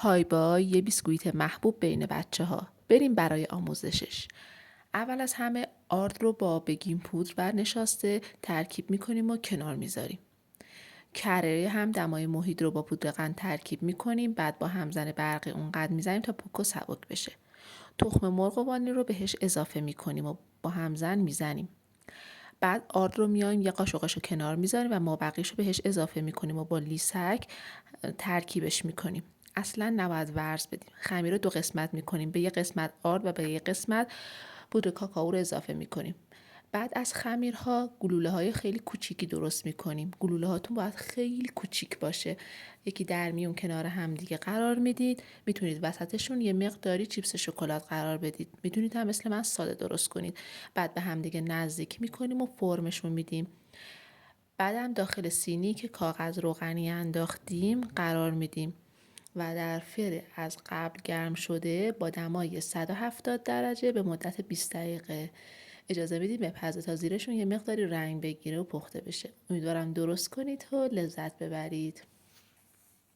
هایبای یه بیسکویت محبوب بین بچه‌ها. بریم برای آموزشش. اول از همه آرد رو با بیکینگ پودر و نشاسته ترکیب میکنیم و کنار میذاریم. کره هم دمای محیط رو با پودر قند ترکیب میکنیم، بعد با همزن برقی اونقدر میزنیم تا پوک و سبک بشه. تخم مرغ و وانیل رو بهش اضافه میکنیم و با همزن میزنیم. بعد آرد رو میایم یه قاشقش رو کنار میذاریم و مابقیش رو بهش اضافه میکنیم و با لیسک ترکیبش میکنیم. اصلا نباید ورز بدیم. خمیر رو 2 قسمت میکنیم، به یه قسمت آرد و به یه قسمت پودر کاکائو رو اضافه میکنیم. بعد از خمیرها گلوله های خیلی کوچیکی درست میکنیم. گلوله هاتون باید خیلی کوچیک باشه. یکی در میون کنار هم دیگه قرار میدید. میتونید وسطشون یه مقداری چیپس شکلات قرار بدید. میتونید هم مثل من ساده درست کنید. بعد به هم دیگه نزدیک میکنیم و فرمشون میدیم. بعدم داخل سینی که کاغذ روغنی انداختیم قرار میدیم و در فر از قبل گرم شده با دمای 170 درجه به مدت 20 دقیقه اجازه بدید بپزه تا زیرشون یه مقداری رنگ بگیره و پخته بشه. امیدوارم درست کنید و لذت ببرید.